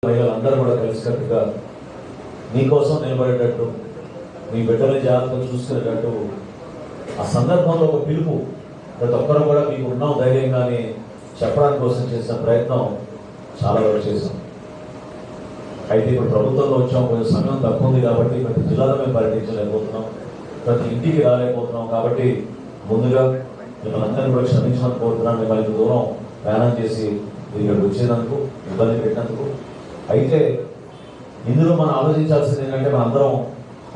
మహిళలందరూ కూడా కలిసికట్టుగా మీకోసం నిలబడేటట్టు, మీ బిడ్డలని జాగ్రత్తగా చూసుకునేటట్టు ఆ సందర్భంలో ఒక పిలుపు ప్రతి ఒక్కరూ కూడా మీకు ఉన్నాం ధైర్యంగానే చెప్పడానికి కోసం చేసిన ప్రయత్నం చాలా వరకు చేశాం. అయితే ఇప్పుడు ప్రభుత్వంలో వచ్చాం, కొంచెం సమయం తక్కువ ఉంది కాబట్టి ప్రతి జిల్లాలో మేము పర్యటించలేకపోతున్నాం, ప్రతి ఇంటికి రాలేకపోతున్నాం. కాబట్టి ముందుగా మిమ్మల్ని అందరినీ కూడా క్షమించమని కోరుతున్నాను. మిమ్మల్ని దూరం ప్రయాణం చేసి ఇక్కడికి వచ్చేందుకు, ఇబ్బంది పెట్టినందుకు. అయితే ఇందులో మనం ఆలోచించాల్సింది ఏంటంటే, మన అందరం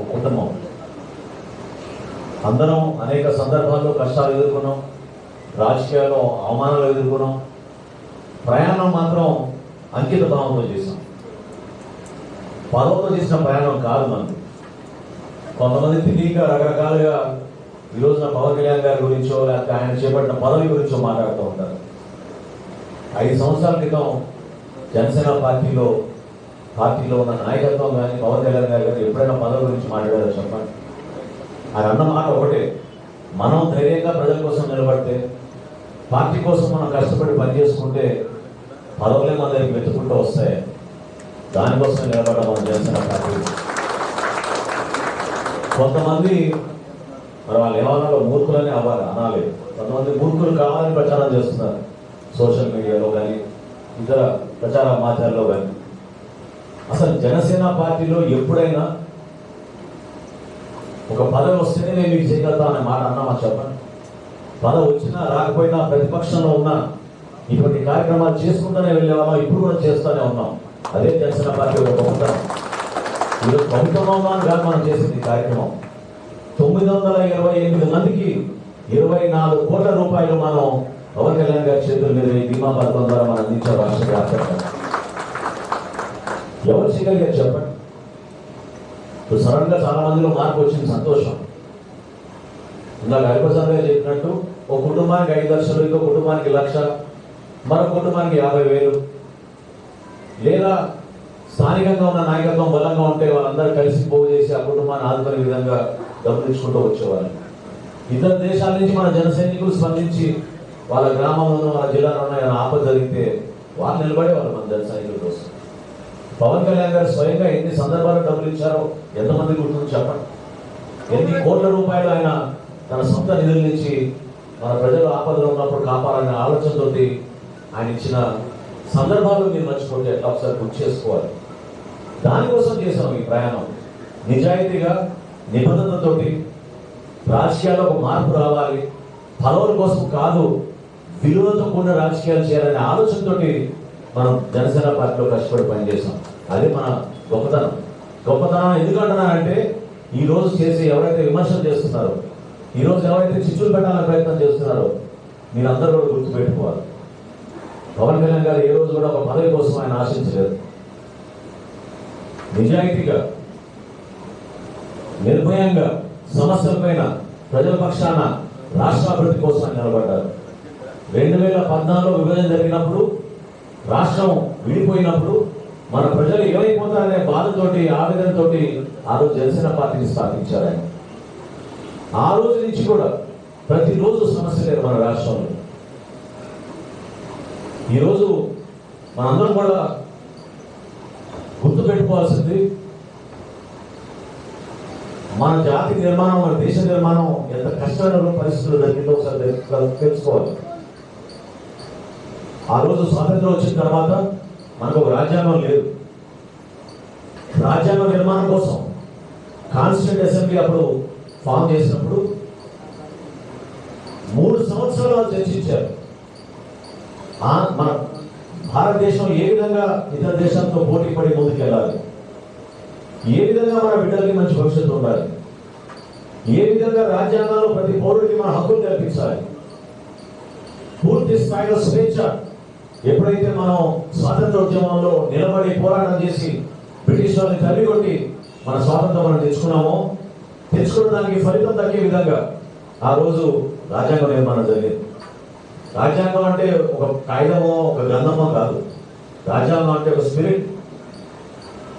ఒక కుటుంబం, అందరం అనేక సందర్భాల్లో కష్టాలు ఎదుర్కొన్నాం, రాజకీయాల్లో అవమానాలు ఎదుర్కొన్నాం. ప్రయాణం మాత్రం అంకిత భావంతో చేసాం, పదవుతో చేసిన ప్రయాణం కాదు మనకి. కొంతమంది తెలియక రకరకాలుగా ఈరోజున పవన్ కళ్యాణ్ గారి గురించో లేకపోతే ఆయన చేపట్టిన పదవి గురించో మాట్లాడుతూ ఉంటారు. 5 సంవత్సరాల క్రితం జనసేన పార్టీలో ఉన్న నాయకత్వం కానీ పవన్ కళ్యాణ్ గారు కానీ ఎప్పుడైనా పదవి గురించి మాట్లాడారో చెప్పండి. ఆయన అన్న మాట ఒకటే, మనం ధైర్యంగా ప్రజల కోసం నిలబడితే, పార్టీ కోసం మనం కష్టపడి పనిచేసుకుంటే పదవులే మన దగ్గరికి వెతుకుంటూ వస్తాయి. దానికోసం నిలబడడం మన జనసేన పార్టీ. కొంతమంది మరి వాళ్ళు ఏమన్నా మూర్ఖులని అనాలి, కొంతమంది మూర్ఖులు కావాలని ప్రచారం చేస్తున్నారు సోషల్ మీడియాలో కానీ ఇతర ప్రచార మాధ్యమాల్లో కానీ. అసలు జనసేన పార్టీలో ఎప్పుడైనా ఒక పదవి వస్తేనే నేను మీకు చేయగలుగుతా అనే మాట అన్నామా చెప్పండి? పదవి వచ్చినా రాకపోయినా ప్రతిపక్షంలో ఉన్నా ఇటువంటి కార్యక్రమాలు చేసుకుంటూనే వెళ్ళేవాళ్ళం, ఇప్పుడు కూడా చేస్తూనే ఉన్నాం. అదే జనసేన పార్టీ ఒక గొప్పతనం. ఈరోజు ప్రభుత్వంలో ఉన్నాను కాదు మనం చేసింది కార్యక్రమం. 928 మందికి 24 కోట్ల రూపాయలు మనం పవన్ కళ్యాణ్ గారి చేతుల మీద ఈ బీమా పథకం ద్వారా మనం అందించాం రాష్ట్ర వ్యాప్తంగా. ఎవరు చేయగలిగారు చెప్పండి? ఇప్పుడు సడన్ గా చాలా మందిలో మార్పు వచ్చింది, సంతోషం. ఇందాక హరిప్రసాద్ గారు చెప్పినట్టు ఒక కుటుంబానికి 5 లక్షలు, ఇంకో కుటుంబానికి 1 లక్ష, మరొక కుటుంబానికి 50,000, లేదా స్థానికంగా ఉన్న నాయకత్వం బలంగా ఉంటే వాళ్ళందరూ కలిసి పోగు చేసి ఆ కుటుంబాన్ని ఆదుకునే విధంగా డబ్బులు ఇచ్చుకుంటూ వచ్చేవాళ్ళు. ఇతర దేశాల నుంచి మన జన సైనికులు స్పందించి వాళ్ళ గ్రామంలోనూ వాళ్ళ జిల్లాలోనూ ఏమైనా ఆపద జరిగితే వాళ్ళు నిలబడేవాళ్ళు మన జన సైనికుల కోసం. పవన్ కళ్యాణ్ గారు స్వయంగా ఎన్ని సందర్భాల్లో డబ్బులు ఇచ్చారో ఎంతమంది గుర్తుందో చెప్పండి? ఎన్ని కోట్ల రూపాయలు ఆయన తన సొంత నిధుల నుంచి మన ప్రజలు ఆపదలో ఉన్నప్పుడు కాపాడాలనే ఆలోచనతో ఆయన ఇచ్చిన సందర్భాలు మీరు మర్చిపోతే ఎట్లా ఒకసారి గుర్తు చేసుకోవాలి. దానికోసం చేసాం ఈ ప్రయాణం. నిజాయితీగా, నిబంధనతోటి, రాజకీయాల్లో ఒక మార్పు రావాలి, పదవుల కోసం కాదు, విలువలతో కూడిన రాజకీయాలు చేయాలనే ఆలోచనతో మనం జనసేన పార్టీలో కష్టపడి పనిచేసాం. అదే మన గొప్పతనం. ఎందుకంటున్నానంటే, ఈ రోజు చేసి ఎవరైతే విమర్శలు చేస్తున్నారో, ఈరోజు ఎవరైతే చిచ్చులు పెట్టాలని ప్రయత్నం చేస్తున్నారో మీరందరూ కూడా గుర్తుపెట్టుకోవాలి. పవన్ కళ్యాణ్ గారు ఏ రోజు కూడా ఒక పదవి కోసం ఆయన ఆశించలేదు. నిజాయితీగా, నిర్భయంగా సమస్యలపైన ప్రజల పక్షాన రాష్ట్ర అభివృద్ధి కోసం నిలబడ్డారు. 2014లో విభజన జరిగినప్పుడు, రాష్ట్రం విడిపోయినప్పుడు మన ప్రజలు ఏమైపోతారనే బాధతోటి, ఆవేదనతోటి ఆ రోజు జనసేన పార్టీని స్థాపించారు ఆయన. ఆ రోజు నుంచి కూడా ప్రతిరోజు సమస్య లేదు మన రాష్ట్రంలో. ఈరోజు మనందరం కూడా గుర్తుపెట్టుకోవాల్సింది, మన జాతి నిర్మాణం, మన దేశ నిర్మాణం ఎంత కష్టమైన పరిస్థితులు జరిగిందో ఒకసారి తెలుసుకోవాలి. ఆ రోజు స్వాతంత్రం వచ్చిన తర్వాత మనకు ఒక రాజ్యాంగం లేదు. రాజ్యాంగ నిర్మాణం కోసం కాన్స్టిట్యూంట్ అసెంబ్లీ అప్పుడు ఫామ్ చేసినప్పుడు 3 సంవత్సరాలు చర్చించారు. మన భారతదేశం ఏ విధంగా ఇతర దేశాలతో పోటీ పడి ముందుకెళ్ళాలి, ఏ విధంగా మన బిడ్డలకి మంచి భవిష్యత్తు ఉండాలి, ఏ విధంగా రాజ్యాంగంలో ప్రతి పౌరుడికి మన హక్కులు కల్పించాలి, పూర్తి స్థాయిలో స్వేచ్ఛ. ఎప్పుడైతే మనం స్వాతంత్రోద్యమంలో నిలబడి పోరాటం చేసి బ్రిటిష్ వాళ్ళని తల్లికొట్టి మన స్వాతంత్రం మనం తెచ్చుకున్న దానికి ఫలితం దక్కే విధంగా ఆ రోజు రాజ్యాంగ నిర్మాణం జరిగింది. రాజ్యాంగం అంటే ఒక కాగితమో ఒక గ్రంథమో కాదు. రాజ్యాంగం అంటే ఒక స్పిరిట్,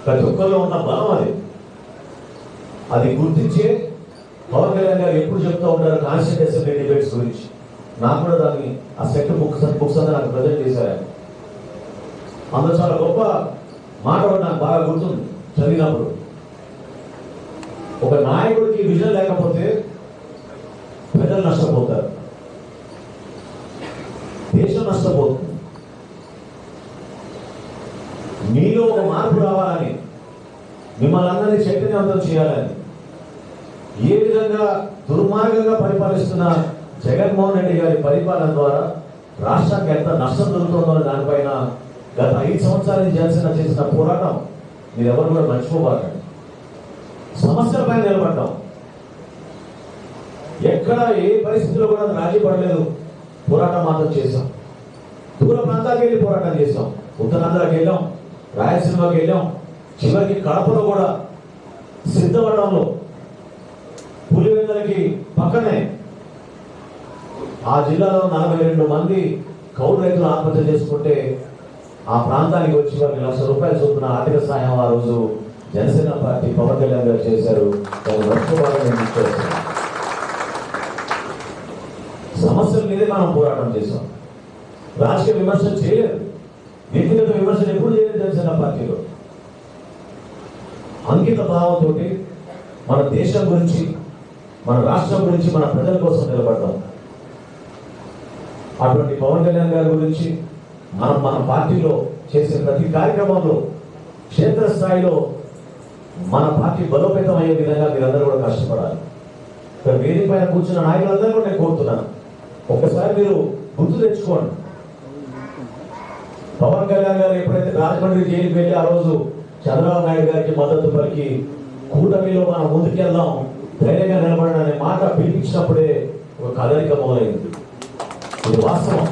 ప్రతి ఒక్కరిలో ఉన్న బలం. అది గుర్తించే పవన్ కళ్యాణ్ గారు ఎప్పుడు చెప్తూ ఉంటారు కాన్స్టిట్యూంట్ అసెంబ్లీ డిబేట్స్ గురించి. నాకు కూడా దాన్ని ఆ సెట్ బుక్స్ అంతా నాకు ప్రజెంట్ చేశారు. అందులో చాలా గొప్ప మాట ఒకటి నాకు బాగా గుర్తుంది చదివినప్పుడు. ఒక నాయకుడికి విజన్ లేకపోతే ప్రజలు నష్టపోతారు, దేశం నష్టపోతుంది. మీలో ఒక మార్పు రావాలని, మిమ్మల్ని అందరినీ చైతన్యవంతం చేయాలని, ఏ విధంగా దుర్మార్గంగా పరిపాలిస్తున్న జగన్మోహన్ రెడ్డి గారి పరిపాలన ద్వారా రాష్ట్రానికి ఎంత నష్టం జరుగుతుందో దానిపైన గత 5 సంవత్సరాల జనసేన చేసిన పోరాటం మీరు ఎవరు కూడా మర్చిపోబాకండి. సమస్యలపై నిలబడ్డాం, ఎక్కడ ఏ పరిస్థితుల్లో కూడా రాజీ పడలేదు, పోరాటం మాత్రం చేశాం. దూర ప్రాంతాలకు వెళ్ళి పోరాటం చేశాం, ఉత్తరాంధ్రకి వెళ్ళాం, రాయలసీమకి వెళ్ళాం, చివరికి కడపలో కూడా సిద్ధవడంలో పులివెందులకి పక్కనే ఆ జిల్లాలో 42 మంది కౌలు రైతులు ఆత్మహత్య చేసుకుంటే ఆ ప్రాంతానికి వచ్చి వారికి ₹1,00,000 చొప్పున ఆర్థిక సాయం ఆ రోజు జనసేన పార్టీ పవన్ కళ్యాణ్ గారు చేశారు. సమస్యల మీదే మనం పోరాటం చేశాం, రాజకీయ విమర్శలు చేయలేదు, వ్యక్తిగత విమర్శలు ఎప్పుడు చేయలేదు. జనసేన పార్టీలో అంకిత భావంతో మన దేశం గురించి, మన రాష్ట్రం గురించి, మన ప్రజల కోసం నిలబడ్డాం. అటువంటి పవన్ కళ్యాణ్ గారి గురించి మన పార్టీలో చేసే ప్రతి కార్యక్రమంలో క్షేత్రస్థాయిలో మన పార్టీ బలోపేతం అయ్యే విధంగా మీరందరూ కూడా కష్టపడాలి. ఇక్కడ వేదిక పైన కూర్చున్న నాయకులందరూ కూడా నేను కోరుతున్నాను, ఒక్కసారి మీరు గుర్తు తెచ్చుకోండి. పవన్ కళ్యాణ్ గారు ఎప్పుడైతే రాజమండ్రి జైలుకి వెళ్ళి ఆ రోజు చంద్రబాబు నాయుడు గారికి మద్దతు పలికి కూటమిలో మనం ముందుకెళ్దాం, ధైర్యంగా నిలబడడం అనే మాట పిలిపించినప్పుడే ఒక కదలిక మొదలైంది. ఇది వాస్తవం.